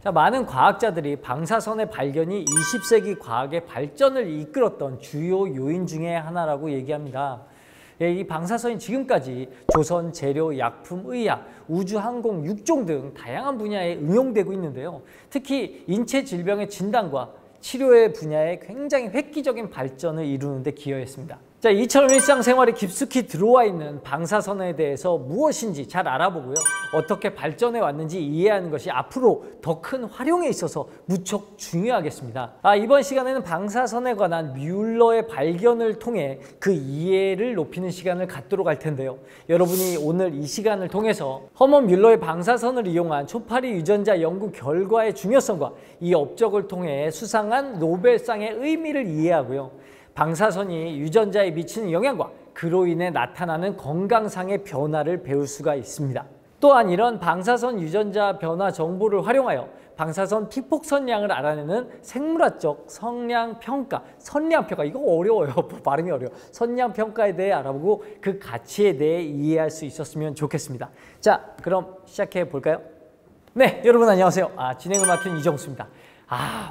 자, 많은 과학자들이 방사선의 발견이 20세기 과학의 발전을 이끌었던 주요 요인 중에 하나라고 얘기합니다. 이 방사선이 지금까지 조선, 재료, 약품, 의학, 우주, 항공, 육종 등 다양한 분야에 응용되고 있는데요. 특히 인체 질병의 진단과 치료의 분야에 굉장히 획기적인 발전을 이루는 데 기여했습니다. 자, 이처럼 일상생활에 깊숙이 들어와 있는 방사선에 대해서 무엇인지 잘 알아보고요. 어떻게 발전해 왔는지 이해하는 것이 앞으로 더 큰 활용에 있어서 무척 중요하겠습니다. 이번 시간에는 방사선에 관한 뮬러의 발견을 통해 그 이해를 높이는 시간을 갖도록 할 텐데요. 여러분이 오늘 이 시간을 통해서 허먼 뮬러의 방사선을 이용한 초파리 유전자 연구 결과의 중요성과 이 업적을 통해 수상한 노벨상의 의미를 이해하고요. 방사선이 유전자에 미치는 영향과 그로 인해 나타나는 건강상의 변화를 배울 수가 있습니다. 또한 이런 방사선 유전자 변화 정보를 활용하여 방사선 피폭선량을 알아내는 생물학적 선량평가, 선량평가, 이거 어려워요. 발음이 어려워. 선량평가에 대해 알아보고 그 가치에 대해 이해할 수 있었으면 좋겠습니다. 자, 그럼 시작해 볼까요? 네, 여러분 안녕하세요. 진행을 맡은 이정수입니다.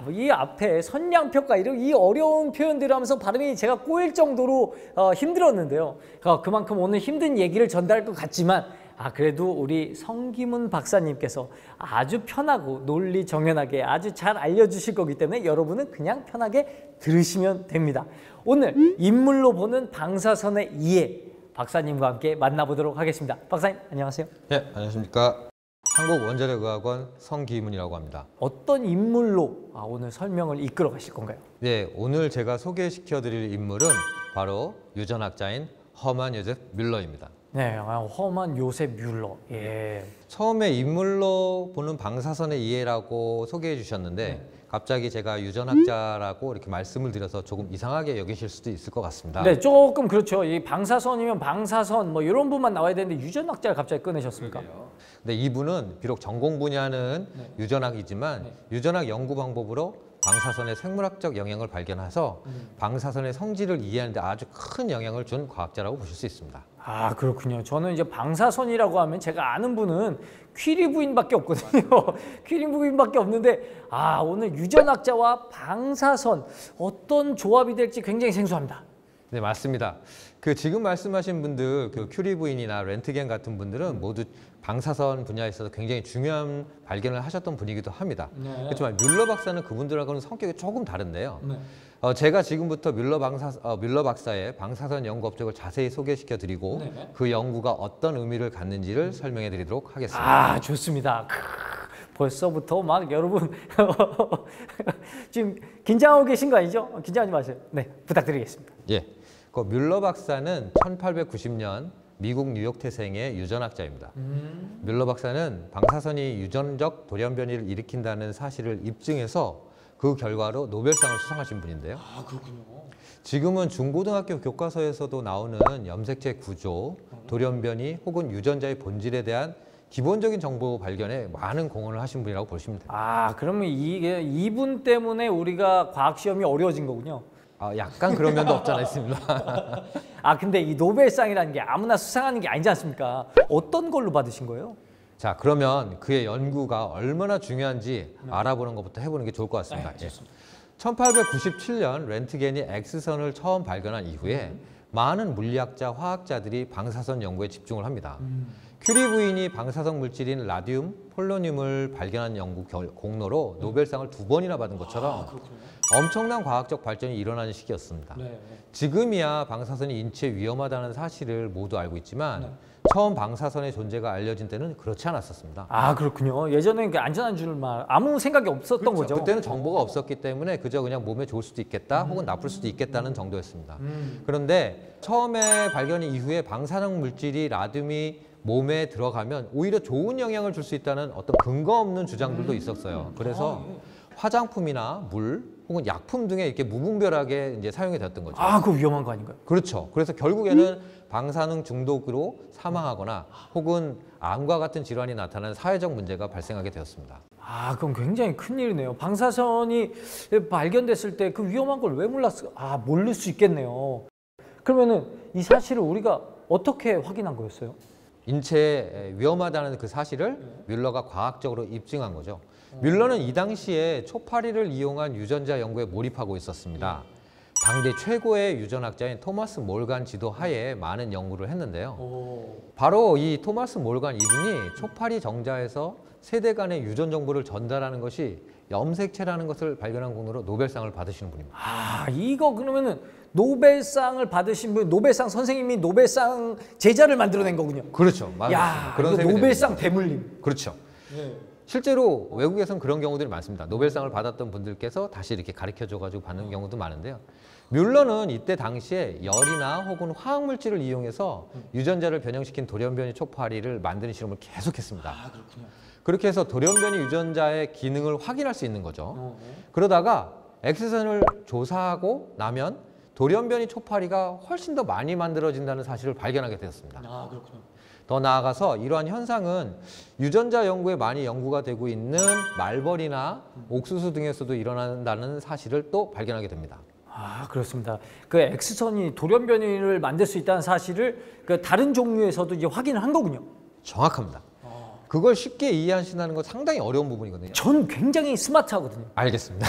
이 앞에 선량평가 이런 이 어려운 표현들을 하면서 발음이 제가 꼬일 정도로 힘들었는데요. 그만큼 오늘 힘든 얘기를 전달할 것 같지만 그래도 우리 성기문 박사님께서 아주 편하고 논리 정연하게 아주 잘 알려주실 거기 때문에 여러분은 그냥 편하게 들으시면 됩니다. 오늘 인물로 보는 방사선의 이해, 박사님과 함께 만나보도록 하겠습니다. 박사님 안녕하세요. 네, 안녕하십니까. 한국원자력의학원 성기문이라고 합니다. 어떤 인물로 오늘 설명을 이끌어 가실 건가요? 네, 오늘 제가 소개시켜 드릴 인물은 바로 유전학자인 허만 요셉 뮬러입니다. 네, 허만 요셉 뮬러. 예. 처음에 인물로 보는 방사선의 이해라고 소개해 주셨는데 갑자기 제가 유전학자라고 이렇게 말씀을 드려서 조금 이상하게 여기실 수도 있을 것 같습니다. 네, 조금 그렇죠. 이 방사선이면 방사선 뭐 이런 분만 나와야 되는데 유전학자를 갑자기 꺼내셨습니까? 근데 이분은 비록 전공 분야는 유전학이지만 유전학 연구 방법으로 방사선의 생물학적 영향을 발견해서 방사선의 성질을 이해하는 데 아주 큰 영향을 준 과학자라고 보실 수 있습니다. 그렇군요. 저는 이제 방사선이라고 하면 제가 아는 분은 퀴리 부인밖에 없거든요. 퀴리 부인밖에 없는데 오늘 유전학자와 방사선 어떤 조합이 될지 굉장히 생소합니다. 네, 맞습니다. 지금 말씀하신 분들, 큐리 부인이나 렌트겐 같은 분들은 모두 방사선 분야에 있어서 굉장히 중요한 발견을 하셨던 분이기도 합니다. 네. 그렇지만 뮬러 박사는 그분들하고는 성격이 조금 다른데요. 네. 제가 지금부터 뮬러 박사의 방사선 연구 업적을 자세히 소개시켜 드리고 그 연구가 어떤 의미를 갖는지를 설명해 드리도록 하겠습니다. 좋습니다. 벌써부터 막 여러분 지금 긴장하고 계신 거 아니죠? 긴장하지 마세요. 네, 부탁드리겠습니다. 예, 뮬러 박사는 1890년 미국 뉴욕 태생의 유전학자입니다. 뮬러 박사는 방사선이 유전적 돌연변이를 일으킨다는 사실을 입증해서 그 결과로 노벨상을 수상하신 분인데요. 그렇군요. 지금은 중고등학교 교과서에서도 나오는 염색체 구조, 돌연변이 혹은 유전자의 본질에 대한 기본적인 정보 발견에 많은 공헌을 하신 분이라고 보시면 됩니다. 그러면 이분 때문에 우리가 과학 시험이 어려워진 거군요. 약간 그런 면도 없지 않아 있습니다. 근데 이 노벨상이라는 게 아무나 수상하는 게 아니지 않습니까? 어떤 걸로 받으신 거예요? 자, 그러면 그의 연구가 얼마나 중요한지 알아보는 것부터 해보는 게 좋을 것 같습니다. 1897년 렌트겐이 X선을 처음 발견한 이후에 많은 물리학자, 화학자들이 방사선 연구에 집중을 합니다. 큐리 부인이 방사성 물질인 라듐, 폴로늄을 발견한 연구 공로로 노벨상을 2번이나 받은 것처럼 엄청난 과학적 발전이 일어나는 시기였습니다. 지금이야 방사선이 인체에 위험하다는 사실을 모두 알고 있지만 처음 방사선의 존재가 알려진 때는 그렇지 않았었습니다. 그렇군요. 예전에는 안전한 줄만 아무 생각이 없었던 거죠. 그때는 정보가 없었기 때문에 그저 그냥 몸에 좋을 수도 있겠다 혹은 나쁠 수도 있겠다는 정도였습니다. 그런데 처음에 발견 이후에 방사능 물질이 라듐이 몸에 들어가면 오히려 좋은 영향을 줄 수 있다는 어떤 근거 없는 주장들도 있었어요. 그래서 화장품이나 물 혹은 약품 등에 이렇게 무분별하게 이제 사용이 되었던 거죠. 그거 위험한 거 아닌가요? 그렇죠. 그래서 결국에는 방사능 중독으로 사망하거나 혹은 암과 같은 질환이 나타나는 사회적 문제가 발생하게 되었습니다. 그럼 굉장히 큰일이네요. 방사선이 발견됐을 때 그 위험한 걸 왜 몰랐을까? 모를 수 있겠네요. 그러면은 이 사실을 우리가 어떻게 확인한 거였어요? 인체에 위험하다는 그 사실을 뮬러가 과학적으로 입증한 거죠. 뮬러는 이 당시에 초파리를 이용한 유전자 연구에 몰입하고 있었습니다. 당대 최고의 유전학자인 토마스 몰간 지도 하에 많은 연구를 했는데요. 바로 이 토마스 몰간 이분이 초파리 정자에서 세대 간의 유전 정보를 전달하는 것이 염색체라는 것을 발견한 공로로 노벨상을 받으시는 분입니다. 아, 이거 그러면은 노벨상을 받으신 분, 노벨상 선생님이 노벨상 제자를 만들어낸 거군요. 그렇죠. 맞습니다. 야, 그런 이거 셈이 노벨상 됩니다. 대물림. 그렇죠. 네. 실제로 외국에서는 그런 경우들이 많습니다. 노벨상을 받았던 분들께서 다시 이렇게 가르쳐줘가지고 받는 경우도 많은데요. 뮬러는 이때 당시에 열이나 혹은 화학물질을 이용해서 유전자를 변형시킨 돌연변이 초파리를 만드는 실험을 계속했습니다. 아, 그렇군요. 그렇게 해서 돌연변이 유전자의 기능을 확인할 수 있는 거죠. 그러다가 X선을 조사하고 나면 돌연변이 초파리가 훨씬 더 많이 만들어진다는 사실을 발견하게 되었습니다. 아, 그렇군요. 더 나아가서 이러한 현상은 유전자 연구에 많이 연구가 되고 있는 말벌이나 옥수수 등에서도 일어난다는 사실을 또 발견하게 됩니다. 아, 그렇습니다. 그 X선이 돌연변이를 만들 수 있다는 사실을 그 다른 종류에서도 이제 확인을 한 거군요. 정확합니다. 그걸 쉽게 이해하신다는 건 상당히 어려운 부분이거든요. 전 굉장히 스마트하거든요. 알겠습니다.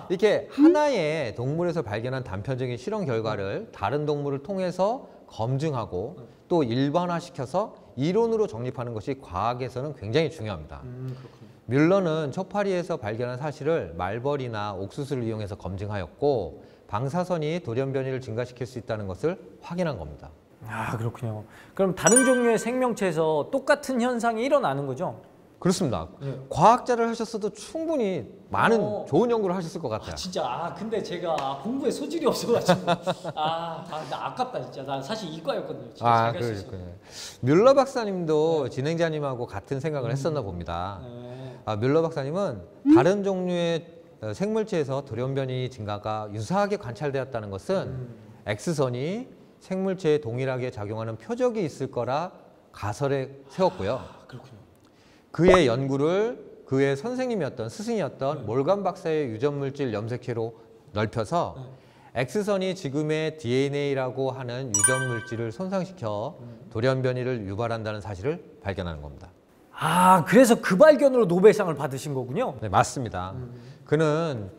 이렇게 하나의 동물에서 발견한 단편적인 실험 결과를 다른 동물을 통해서 검증하고 또 일반화시켜서 이론으로 정립하는 것이 과학에서는 굉장히 중요합니다. 그렇군요. 뮬러는 초파리에서 발견한 사실을 말벌이나 옥수수를 이용해서 검증하였고 방사선이 돌연변이를 증가시킬 수 있다는 것을 확인한 겁니다. 아, 그렇군요. 그럼 다른 종류의 생명체에서 똑같은 현상이 일어나는 거죠? 그렇습니다. 네. 과학자를 하셨어도 충분히 많은 좋은 연구를 하셨을 것 같아요. 진짜 근데 제가 공부에 소질이 없어가지고 나 아깝다 진짜. 나 사실 이과였거든요. 진짜 그렇군요. 뮬러 박사님도 진행자님하고 같은 생각을 했었나 봅니다. 네. 뮬러 박사님은 다른 종류의 생물체에서 돌연변이 증가가 유사하게 관찰되었다는 것은 X선이 생물체에 동일하게 작용하는 표적이 있을 거라 가설에 세웠고요. 그렇군요. 그의 연구를 그의 선생님이었던 스승이었던 몰간 박사의 유전물질 염색체로 넓혀서 X선이 지금의 DNA라고 하는 유전물질을 손상시켜 돌연변이를 유발한다는 사실을 발견하는 겁니다. 아, 그래서 그 발견으로 노벨상을 받으신 거군요. 네, 맞습니다. 그는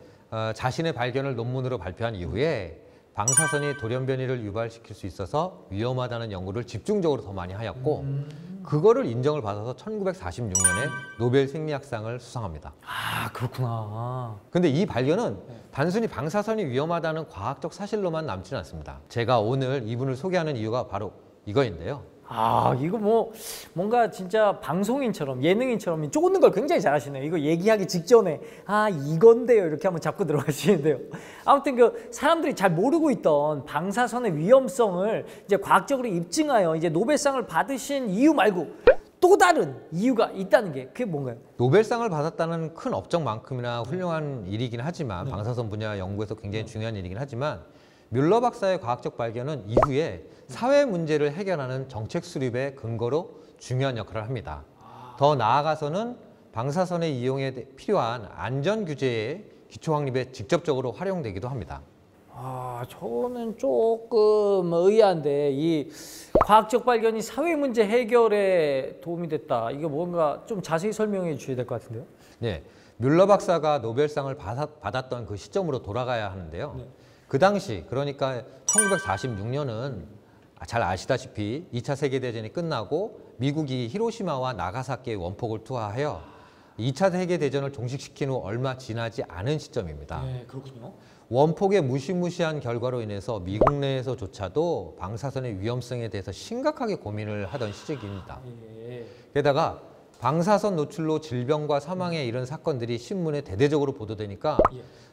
자신의 발견을 논문으로 발표한 이후에 방사선이 돌연변이를 유발시킬 수 있어서 위험하다는 연구를 집중적으로 더 많이 하였고 그거를 인정을 받아서 1946년에 노벨 생리학상을 수상합니다. 아, 그렇구나. 근데 이 발견은 단순히 방사선이 위험하다는 과학적 사실로만 남지는 않습니다. 제가 오늘 이분을 소개하는 이유가 바로 이거인데요. 아, 이거 뭔가 진짜 방송인처럼 예능인처럼 쪼는 걸 굉장히 잘하시네요. 이거 얘기하기 직전에 이건데요 이렇게 한번 잡고 들어가시는데요. 아무튼 그 사람들이 잘 모르고 있던 방사선의 위험성을 이제 과학적으로 입증하여 이제 노벨상을 받으신 이유 말고 또 다른 이유가 있다는 게 그게 뭔가요? 노벨상을 받았다는 큰 업적만큼이나 훌륭한 일이긴 하지만 방사선 분야 연구에서 굉장히 중요한 일이긴 하지만 뮬러 박사의 과학적 발견은 이후에 사회 문제를 해결하는 정책 수립의 근거로 중요한 역할을 합니다. 더 나아가서는 방사선의 이용에 필요한 안전 규제의 기초 확립에 직접적으로 활용되기도 합니다. 저는 조금 의아한데 이 과학적 발견이 사회 문제 해결에 도움이 됐다. 이게 뭔가 좀 자세히 설명해 주셔야 될 것 같은데요. 네, 뮬러 박사가 노벨상을 받았던 그 시점으로 돌아가야 하는데요. 그 당시 그러니까 1946년은 잘 아시다시피 2차 세계대전이 끝나고 미국이 히로시마와 나가사키에 원폭을 투하하여 2차 세계대전을 종식시킨 후 얼마 지나지 않은 시점입니다. 네, 그렇군요. 원폭의 무시무시한 결과로 인해서 미국 내에서조차도 방사선의 위험성에 대해서 심각하게 고민을 하던 시기입니다. 게다가 방사선 노출로 질병과 사망에 이른 사건들이 신문에 대대적으로 보도되니까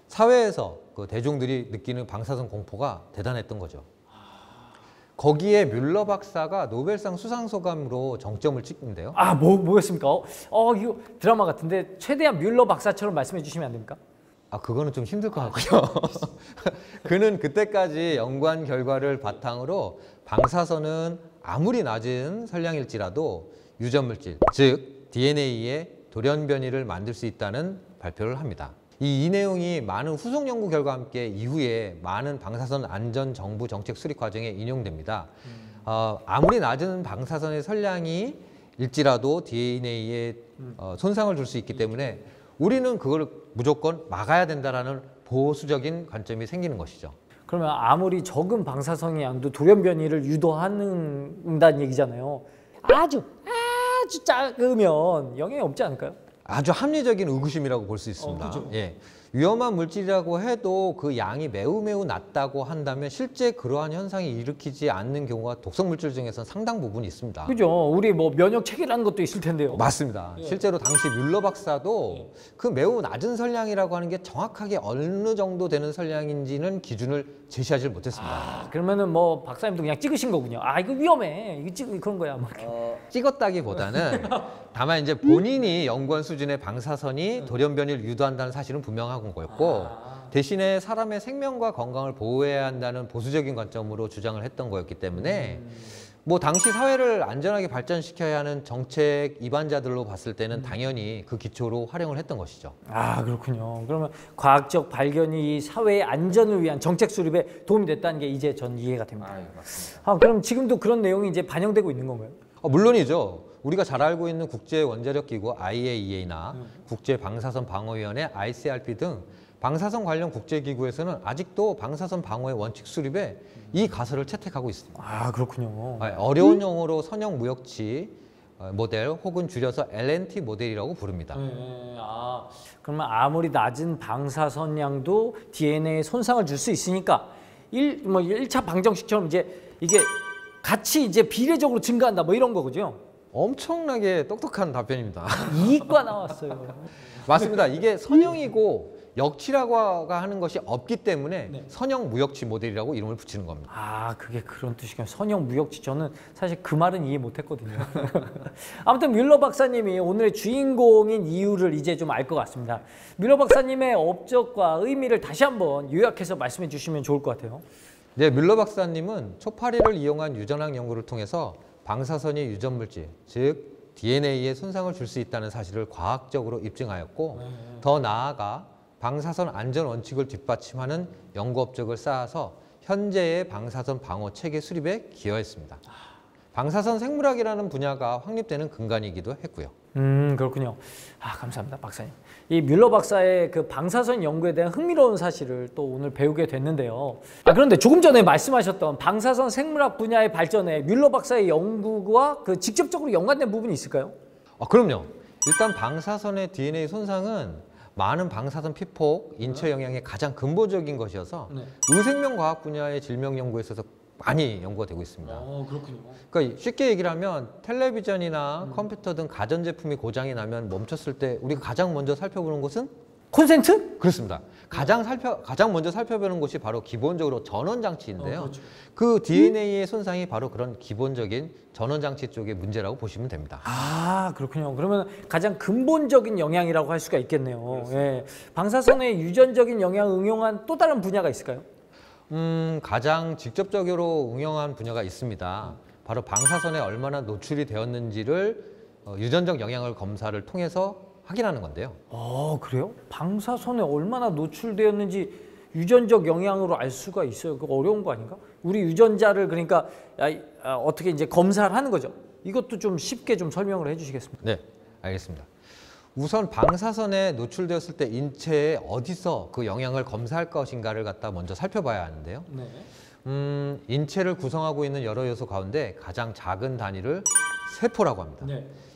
사회에서 그 대중들이 느끼는 방사선 공포가 대단했던 거죠. 거기에 뮬러 박사가 노벨상 수상 소감으로 정점을 찍는데요. 뭐였습니까? 이거 드라마 같은데 최대한 뮬러 박사처럼 말씀해 주시면 안 됩니까? 그거는 좀 힘들 것 같고요. 그는 그때까지 연구한 결과를 바탕으로 방사선은 아무리 낮은 선량일지라도 유전물질, 즉 DNA의 돌연변이를 만들 수 있다는 발표를 합니다. 이 내용이 많은 후속 연구 결과와 함께 이후에 많은 방사선 안전 정부 정책 수립 과정에 인용됩니다. 아무리 낮은 방사선의 선량이 일지라도 DNA에 손상을 줄 수 있기 때문에 우리는 그걸 무조건 막아야 된다라는 보수적인 관점이 생기는 것이죠. 그러면 아무리 적은 방사선의 양도 돌연 변이를 유도한다는 얘기잖아요. 아주 작으면 영향이 없지 않을까요? 아주 합리적인 의구심이라고 볼 수 있습니다. 그죠. 예. 위험한 물질이라고 해도 그 양이 매우 낮다고 한다면 실제 그러한 현상이 일으키지 않는 경우가 독성 물질 중에서는 상당 부분 있습니다. 그죠. 우리 뭐 면역 체계라는 것도 있을 텐데요. 맞습니다. 예. 실제로 당시 뮬러 박사도 그 매우 낮은 선량이라고 하는 게 정확하게 어느 정도 되는 선량인지는 기준을 제시하지 못했습니다. 그러면은 뭐 박사님도 그냥 찍으신 거군요. 아 이거 위험해. 이거 찍 그런 거야. 막. 찍었다기보다는 다만 이제 본인이 연구한 수준의 방사선이 돌연 변이를 유도한다는 사실은 분명한 거였고 대신에 사람의 생명과 건강을 보호해야 한다는 보수적인 관점으로 주장을 했던 거였기 때문에 뭐 당시 사회를 안전하게 발전시켜야 하는 정책 입안자들로 봤을 때는 당연히 그 기초로 활용을 했던 것이죠. 아 그렇군요. 그러면 과학적 발견이 사회의 안전을 위한 정책 수립에 도움이 됐다는 게 이제 전 이해가 됩니다. 맞습니다. 그럼 지금도 그런 내용이 이제 반영되고 있는 건가요? 물론이죠. 우리가 잘 알고 있는 국제 원자력 기구 IAEA나 국제 방사선 방어위원회 ICRP 등 방사선 관련 국제 기구에서는 아직도 방사선 방어의 원칙 수립에 이 가설을 채택하고 있습니다. 아 그렇군요. 어려운 용어로 선형 무역치 모델 혹은 줄여서 LNT 모델이라고 부릅니다. 그러면 아무리 낮은 방사선량도 DNA에 손상을 줄 수 있으니까 1차 방정식처럼 이제 이게 같이 이제 비례적으로 증가한다 뭐 이런 거죠. 엄청나게 똑똑한 답변입니다. 이과 나왔어요. 맞습니다. 이게 선형이고 역치라고 하는 것이 없기 때문에 선형 무역치 모델이라고 이름을 붙이는 겁니다. 아 그게 그런 뜻이군요. 선형 무역치. 저는 사실 그 말은 이해 못했거든요. 아무튼 뮬러 박사님이 오늘의 주인공인 이유를 이제 좀 알 것 같습니다. 뮬러 박사님의 업적과 의미를 다시 한번 요약해서 말씀해 주시면 좋을 것 같아요. 네, 뮬러 박사님은 초파리를 이용한 유전학 연구를 통해서 방사선이 유전 물질, 즉 DNA에 손상을 줄 수 있다는 사실을 과학적으로 입증하였고 더 나아가 방사선 안전 원칙을 뒷받침하는 연구 업적을 쌓아서 현재의 방사선 방어 체계 수립에 기여했습니다. 방사선 생물학이라는 분야가 확립되는 근간이기도 했고요. 그렇군요. 아 감사합니다, 박사님. 이 뮬러 박사의 그 방사선 연구에 대한 흥미로운 사실을 또 오늘 배우게 됐는데요. 그런데 조금 전에 말씀하셨던 방사선 생물학 분야의 발전에 뮬러 박사의 연구와 그 직접적으로 연관된 부분이 있을까요? 그럼요. 일단 방사선의 DNA 손상은 많은 방사선 피폭, 인체 영향의 가장 근본적인 것이어서 의생명과학 분야의 질병 연구에 있어서 많이 연구가 되고 있습니다. 그렇군요. 그러니까 쉽게 얘기를 하면 텔레비전이나 컴퓨터 등 가전제품이 고장이 나면 멈췄을 때 우리가 가장 먼저 살펴보는 것은 콘센트? 그렇습니다. 가장 먼저 살펴보는 것이 바로 기본적으로 전원장치인데요. 그렇죠. 그 DNA의 손상이 바로 그런 기본적인 전원장치 쪽의 문제라고 보시면 됩니다. 아 그렇군요. 그러면 가장 근본적인 영향이라고 할 수가 있겠네요. 예. 방사선의 유전적인 영향을 응용한 또 다른 분야가 있을까요? 가장 직접적으로 응용한 분야가 있습니다. 바로 방사선에 얼마나 노출이 되었는지를 유전적 영향을 검사를 통해서 확인하는 건데요. 그래요? 방사선에 얼마나 노출되었는지 유전적 영향으로 알 수가 있어요. 그거 어려운 거 아닌가? 우리 유전자를 그러니까 어떻게 이제 검사를 하는 거죠. 이것도 좀 쉽게 좀 설명을 해주시겠습니까? 네, 알겠습니다. 우선 방사선에 노출되었을 때 인체에 어디서 그 영향을 검사할 것인가를 갖다 먼저 살펴봐야 하는데요. 인체를 구성하고 있는 여러 요소 가운데 가장 작은 단위를 세포라고 합니다.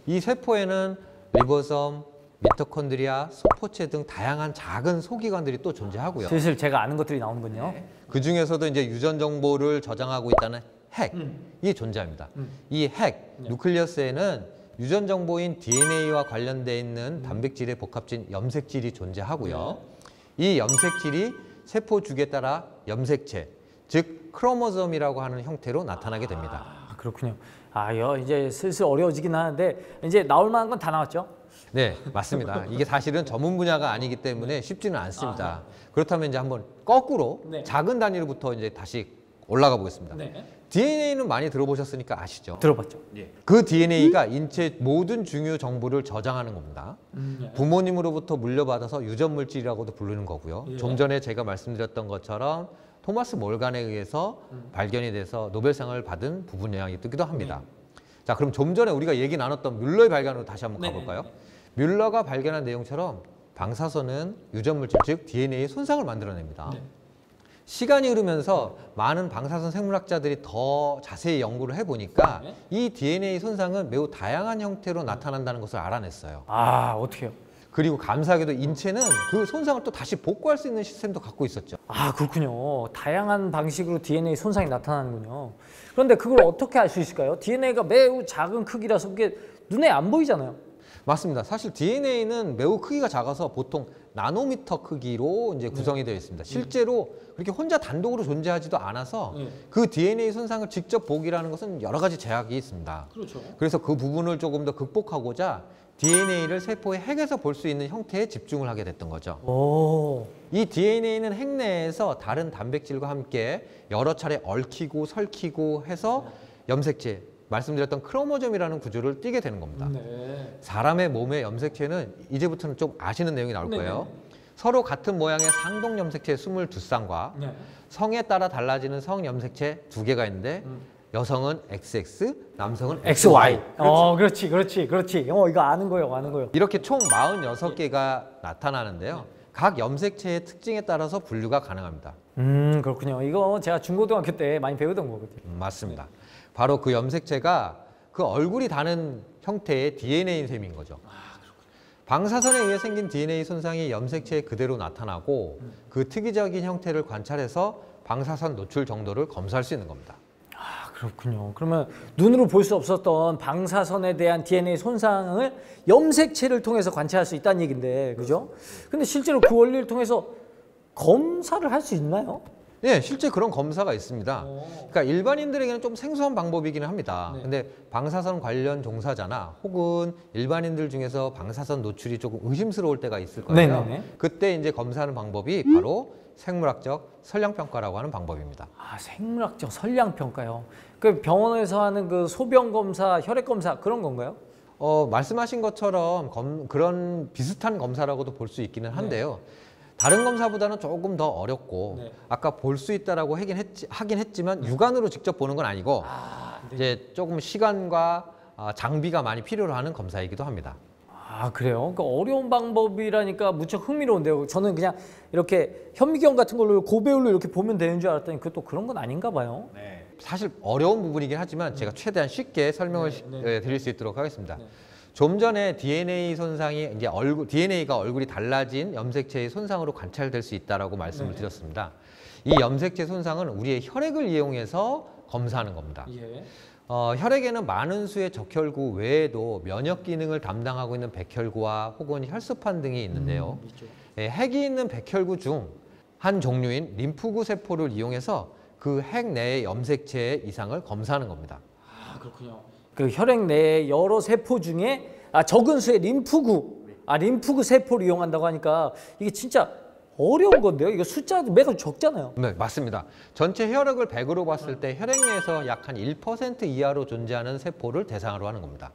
이 세포에는 리보섬, 미토콘드리아, 소포체 등 다양한 작은 소기관들이 또 존재하고요. 슬슬 제가 아는 것들이 나오는군요. 그 중에서도 이제 유전 정보를 저장하고 있다는 핵이 존재합니다. 이 핵, 누클리어스에는 유전 정보인 DNA와 관련돼 있는 단백질의 복합진 염색질이 존재하고요. 이 염색질이 세포 주기에 따라 염색체, 즉 크로모솜이라고 하는 형태로 나타나게 됩니다. 그렇군요. 이제 슬슬 어려워지긴 하는데 이제 나올 만한 건 다 나왔죠? 네, 맞습니다. 이게 사실은 전문 분야가 아니기 때문에 쉽지는 않습니다. 그렇다면 이제 한번 거꾸로 작은 단위로부터 이제 다시 올라가 보겠습니다. DNA는 많이 들어보셨으니까 아시죠? 들어봤죠. 그 DNA가 인체 모든 중요 정보를 저장하는 겁니다. 부모님으로부터 물려받아서 유전 물질이라고도 부르는 거고요. 좀 전에 제가 말씀드렸던 것처럼 토마스 몰간에 의해서 발견이 돼서 노벨상을 받은 부분 영향이기도 합니다. 자, 그럼 좀 전에 우리가 얘기 나눴던 뮬러의 발견으로 다시 한번 가볼까요? 뮬러가 발견한 내용처럼 방사선은 유전물질, 즉 DNA의 손상을 만들어냅니다. 시간이 흐르면서 많은 방사선 생물학자들이 더 자세히 연구를 해보니까 이 DNA 손상은 매우 다양한 형태로 나타난다는 것을 알아냈어요. 아, 어떻게요? 그리고 감사하게도 인체는 그 손상을 또 다시 복구할 수 있는 시스템도 갖고 있었죠. 아, 그렇군요. 다양한 방식으로 DNA 손상이 나타나는군요. 그런데 그걸 어떻게 알 수 있을까요? DNA가 매우 작은 크기라서 그게 눈에 안 보이잖아요. 맞습니다. 사실 DNA는 매우 크기가 작아서 보통 나노미터 크기로 이제 구성이 되어 있습니다. 실제로 그렇게 혼자 단독으로 존재하지도 않아서 그 DNA 손상을 직접 보기라는 것은 여러 가지 제약이 있습니다. 그렇죠. 그래서 그 부분을 조금 더 극복하고자 DNA를 세포의 핵에서 볼 수 있는 형태에 집중을 하게 됐던 거죠. 오. 이 DNA는 핵 내에서 다른 단백질과 함께 여러 차례 얽히고 설키고 해서 염색체, 말씀드렸던 크로모점이라는 구조를 띠게 되는 겁니다. 네. 사람의 몸의 염색체는 이제부터는 좀 아시는 내용이 나올 거예요. 서로 같은 모양의 상동 염색체 22쌍과 성에 따라 달라지는 성 염색체 2개가 있는데 여성은 XX, 남성은 XY. 그렇지. 이거 아는 거예요. 이렇게 총 46개가 나타나는데요. 각 염색체의 특징에 따라서 분류가 가능합니다. 그렇군요. 이거 제가 중고등학교 때 많이 배우던 거거든요. 맞습니다. 바로 그 염색체가 그 얼굴이 다른 형태의 DNA인 셈인 거죠. 방사선에 의해 생긴 DNA 손상이 염색체에 그대로 나타나고 그 특이적인 형태를 관찰해서 방사선 노출 정도를 검사할 수 있는 겁니다. 아, 그렇군요. 그러면 눈으로 볼 수 없었던 방사선에 대한 DNA 손상을 염색체를 통해서 관찰할 수 있다는 얘기인데, 그죠? 근데 실제로 그 원리를 통해서 검사를 할 수 있나요? 네, 실제 그런 검사가 있습니다. 그러니까 일반인들에게는 좀 생소한 방법이기는 합니다. 근데 방사선 관련 종사자나 혹은 일반인들 중에서 방사선 노출이 조금 의심스러울 때가 있을 거예요. 그때 이제 검사하는 방법이 바로 생물학적 선량평가라고 하는 방법입니다. 아, 생물학적 선량평가요. 그 병원에서 하는 그 소변 검사, 혈액 검사 그런 건가요? 말씀하신 것처럼 그런 비슷한 검사라고도 볼 수 있기는 한데요. 다른 검사보다는 조금 더 어렵고 아까 볼 수 있다라고 하긴 했지만 육안으로 직접 보는 건 아니고 이제 조금 시간과 장비가 많이 필요로 하는 검사이기도 합니다. 아, 그래요? 그러니까 어려운 방법이라니까 무척 흥미로운데요. 저는 그냥 이렇게 현미경 같은 걸로 고배율로 이렇게 보면 되는 줄 알았더니 그것도 그런 건 아닌가 봐요. 사실 어려운 부분이긴 하지만 제가 최대한 쉽게 설명을 드릴 수 있도록 하겠습니다. 좀 전에 DNA 손상이 이제 DNA가 얼굴이 달라진 염색체의 손상으로 관찰될 수 있다라고 말씀을 드렸습니다. 이 염색체 손상은 우리의 혈액을 이용해서 검사하는 겁니다. 혈액에는 많은 수의 적혈구 외에도 면역 기능을 담당하고 있는 백혈구와 혹은 혈소판 등이 있는데요. 핵이 있는 백혈구 중 한 종류인 림프구 세포를 이용해서 그 핵 내의 염색체의 이상을 검사하는 겁니다. 아, 그렇군요. 그 혈액 내의 여러 세포 중에 적은 수의 림프구 세포를 이용한다고 하니까 이게 진짜 어려운 건데요. 이거 숫자도 매우 적잖아요. 네, 맞습니다. 전체 혈액을 100으로 봤을 때 혈액 내에서 약 한 1% 이하로 존재하는 세포를 대상으로 하는 겁니다.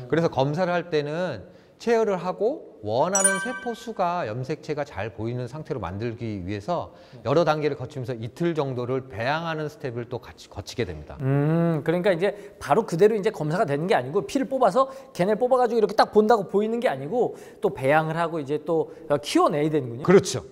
그래서 검사를 할 때는 체열을 하고 원하는 세포 수가 염색체가 잘 보이는 상태로 만들기 위해서 여러 단계를 거치면서 이틀 정도를 배양하는 스텝을 또 같이 거치게 됩니다. 그러니까 이제 바로 그대로 이제 검사가 되는 게 아니고 피를 뽑아서 걔네를 뽑아가지고 이렇게 딱 본다고 보이는 게 아니고 또 배양을 하고 이제 또 키워내야 되는군요. 그렇죠.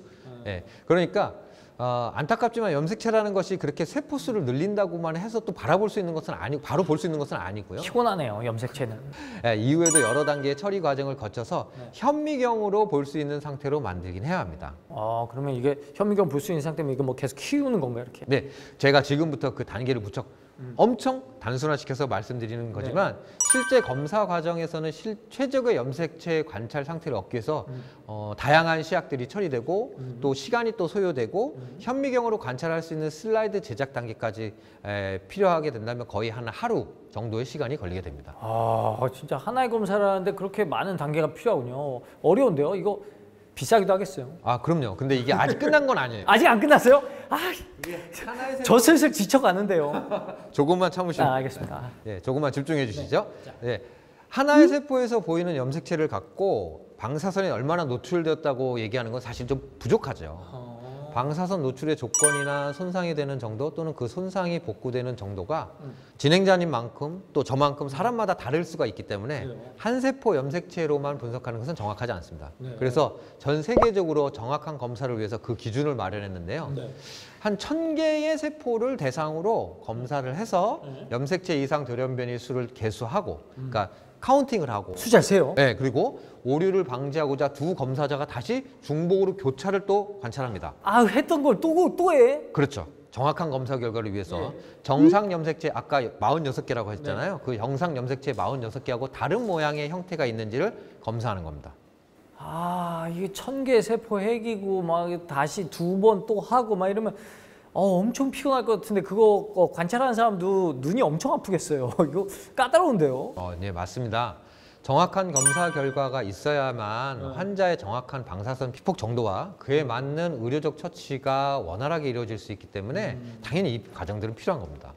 네. 그러니까 안타깝지만 염색체라는 것이 그렇게 세포 수를 늘린다고만 해서 또 바라볼 수 있는 것은 아니고 바로 볼 수 있는 것은 아니고요. 피곤하네요, 염색체는. 네, 이후에도 여러 단계의 처리 과정을 거쳐서 현미경으로 볼 수 있는 상태로 만들긴 해야 합니다. 그러면 이게 현미경 볼 수 있는 상태면 이거 뭐 계속 키우는 건가요, 이렇게? 네, 제가 지금부터 그 단계를 무척 엄청 단순화시켜서 말씀드리는 거지만 실제 검사 과정에서는 최적의 염색체 관찰 상태를 얻기 위해서 다양한 시약들이 처리되고 또 시간이 또 소요되고 현미경으로 관찰할 수 있는 슬라이드 제작 단계까지 필요하게 된다면 거의 한 하루 정도의 시간이 걸리게 됩니다. 진짜 하나의 검사를 하는데 그렇게 많은 단계가 필요하군요. 어려운데요? 이거 비싸기도 하겠어요. 그럼요. 근데 이게 아직 끝난 건 아니에요. 아직 안 끝났어요? 저 슬슬 지쳐가는데요. 조금만 참으시면. 알겠습니다. 네, 조금만 집중해 주시죠. 네. 하나의 세포에서 보이는 염색체를 갖고 방사선에 얼마나 노출되었다고 얘기하는 건 사실 좀 부족하죠. 방사선 노출의 조건이나 손상이 되는 정도 또는 그 손상이 복구되는 정도가 진행자님 만큼 또 저만큼 사람마다 다를 수가 있기 때문에 한 세포 염색체로만 분석하는 것은 정확하지 않습니다. 그래서 전 세계적으로 정확한 검사를 위해서 그 기준을 마련했는데요. 한 1000개의 세포를 대상으로 검사를 해서 염색체 이상 돌연변이 수를 계수하고 그러니까 카운팅을 하고 숫자를 세요? 네, 그리고 오류를 방지하고자 두 검사자가 다시 중복으로 교차를 또 관찰합니다. 아, 했던 걸 또 해? 그렇죠. 정확한 검사 결과를 위해서 정상 염색체 아까 46개라고 했잖아요. 그 정상 염색체 46개하고 다른 모양의 형태가 있는지를 검사하는 겁니다. 아, 이게 1000개 세포 핵이고 막 다시 2번 또 하고 막 이러면 엄청 피곤할 것 같은데 그거 관찰하는 사람도 눈이 엄청 아프겠어요. 이거 까다로운데요? 네, 맞습니다. 정확한 검사 결과가 있어야만 환자의 정확한 방사선 피폭 정도와 그에 맞는 의료적 처치가 원활하게 이루어질 수 있기 때문에 당연히 이 과정들은 필요한 겁니다.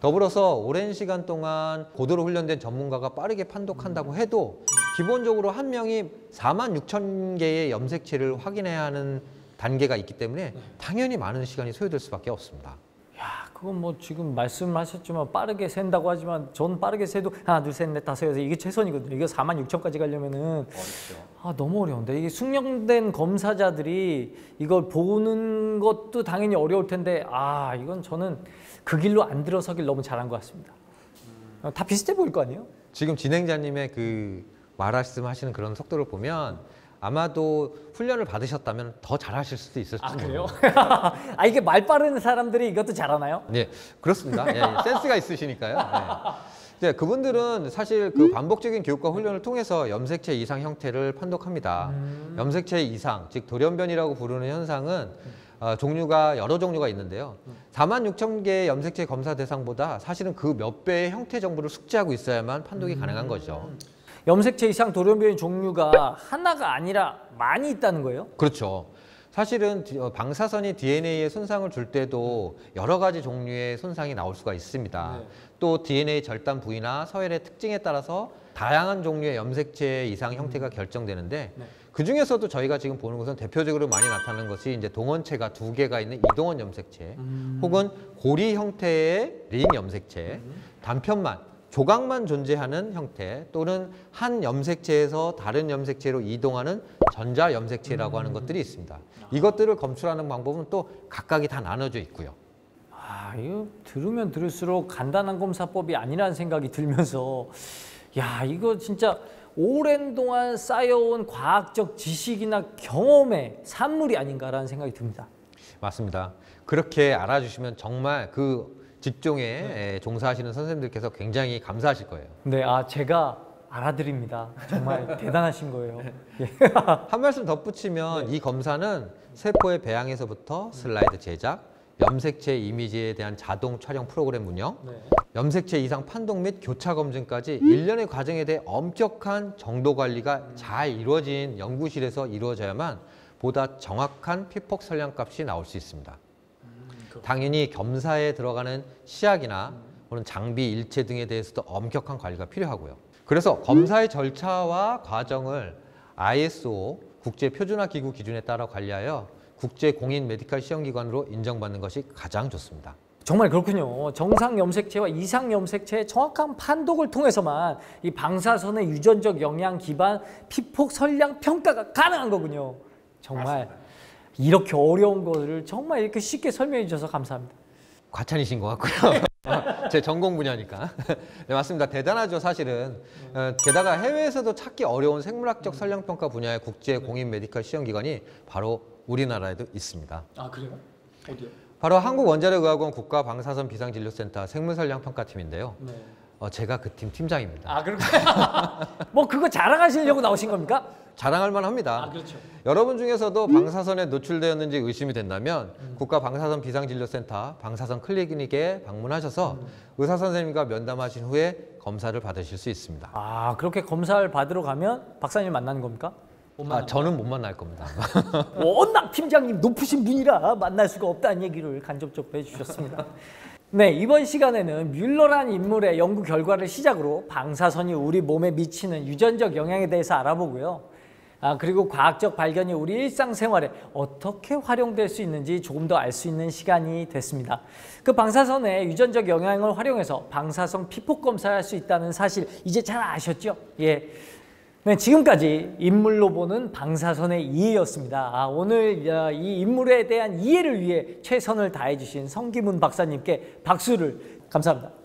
더불어서 오랜 시간 동안 고도로 훈련된 전문가가 빠르게 판독한다고 해도 기본적으로 한 명이 46,000개의 염색체를 확인해야 하는 단계가 있기 때문에 당연히 많은 시간이 소요될 수밖에 없습니다. 야, 그건 뭐 지금 말씀하셨지만 빠르게 센다고 하지만 전 빠르게 세도 하나, 둘, 셋, 넷, 다섯, 여섯 이게 최선이거든요. 이게 46,000까지 가려면은 너무 어려운데 이게 숙련된 검사자들이 이걸 보는 것도 당연히 어려울 텐데 이건 저는 그 길로 안 들어서길 너무 잘한 것 같습니다. 다 비슷해 보일 거 아니에요? 지금 진행자님의 그 말씀하시는 그런 속도를 보면 아마도 훈련을 받으셨다면 더 잘하실 수도 있을지 그래요? 이게 말 빠른 사람들이 이것도 잘하나요? 네, 그렇습니다. 센스가 있으시니까요. 네, 그분들은 사실 그 반복적인 교육과 훈련을 통해서 염색체 이상 형태를 판독합니다. 염색체 이상, 즉 돌연변이라고 부르는 현상은 종류가 여러 종류가 있는데요. 46,000개의 염색체 검사 대상보다 사실은 그 몇 배의 형태 정보를 숙지하고 있어야만 판독이 가능한 거죠. 염색체 이상 돌연변이 종류가 하나가 아니라 많이 있다는 거예요? 그렇죠. 사실은 방사선이 DNA에 손상을 줄 때도 여러 가지 종류의 손상이 나올 수가 있습니다. 또 DNA 절단 부위나 서열의 특징에 따라서 다양한 종류의 염색체 이상 형태가 결정되는데 그 중에서도 저희가 지금 보는 것은 대표적으로 많이 나타나는 것이 이제 동원체가 2개가 있는 이동원 염색체 혹은 고리 형태의 링 염색체, 단편만 조각만 존재하는 형태 또는 한 염색체에서 다른 염색체로 이동하는 전자 염색체라고 하는 것들이 있습니다. 이것들을 검출하는 방법은 또 각각이 다 나눠져 있고요. 이거 들으면 들을수록 간단한 검사법이 아니라는 생각이 들면서 이거 진짜 오랜 동안 쌓여온 과학적 지식이나 경험의 산물이 아닌가라는 생각이 듭니다. 맞습니다. 그렇게 알아주시면 정말 그 직종에 종사하시는 선생님들께서 굉장히 감사하실 거예요. 네, 제가 알아드립니다. 정말 대단하신 거예요. 한 말씀 덧붙이면 이 검사는 세포의 배양에서부터 슬라이드 제작, 염색체 이미지에 대한 자동 촬영 프로그램 운영, 염색체 이상 판독 및 교차 검증까지 일련의 과정에 대해 엄격한 정도 관리가 잘 이루어진 연구실에서 이루어져야만 보다 정확한 피폭 선량값이 나올 수 있습니다. 당연히 검사에 들어가는 시약이나 혹은 장비, 일체 등에 대해서도 엄격한 관리가 필요하고요. 그래서 검사의 절차와 과정을 ISO 국제표준화기구 기준에 따라 관리하여 국제공인 메디컬 시험기관으로 인정받는 것이 가장 좋습니다. 정말 그렇군요. 정상 염색체와 이상 염색체의 정확한 판독을 통해서만 이 방사선의 유전적 영향 기반 피폭 선량 평가가 가능한 거군요. 정말 맞습니다. 이렇게 어려운 거를 정말 이렇게 쉽게 설명해 주셔서 감사합니다. 과찬이신 것 같고요. 제 전공 분야니까. 네, 맞습니다. 대단하죠, 사실은. 게다가 해외에서도 찾기 어려운 생물학적 선량평가 분야의 국제 공인 메디컬 시험기관이 바로 우리나라에도 있습니다. 그래요? 어디요? 바로 한국원자력의학원 국가방사선 비상진료센터 생물선량평가팀인데요. 제가 그 팀 팀장입니다. 그렇군요. 뭐 그거 자랑하시려고 나오신 겁니까? 자랑할 만합니다. 그렇죠. 여러분 중에서도 방사선에 노출되었는지 의심이 된다면 국가방사선 비상진료센터 방사선 클리닉에 방문하셔서 의사 선생님과 면담하신 후에 검사를 받으실 수 있습니다. 그렇게 검사를 받으러 가면 박사님 만나는 겁니까? 저는 못 만날 겁니다. 워낙 팀장님 높으신 분이라 만날 수가 없다는 얘기를 간접적으로 해주셨습니다. 네, 이번 시간에는 뮬러라는 인물의 연구 결과를 시작으로 방사선이 우리 몸에 미치는 유전적 영향에 대해서 알아보고요. 그리고 과학적 발견이 우리 일상생활에 어떻게 활용될 수 있는지 조금 더 알 수 있는 시간이 됐습니다. 그 방사선의 유전적 영향을 활용해서 방사성 피폭 검사를 할 수 있다는 사실 이제 잘 아셨죠? 예. 네, 지금까지 인물로 보는 방사선의 이해였습니다. 오늘 이 인물에 대한 이해를 위해 최선을 다해 주신 성기문 박사님께 박수를 감사합니다.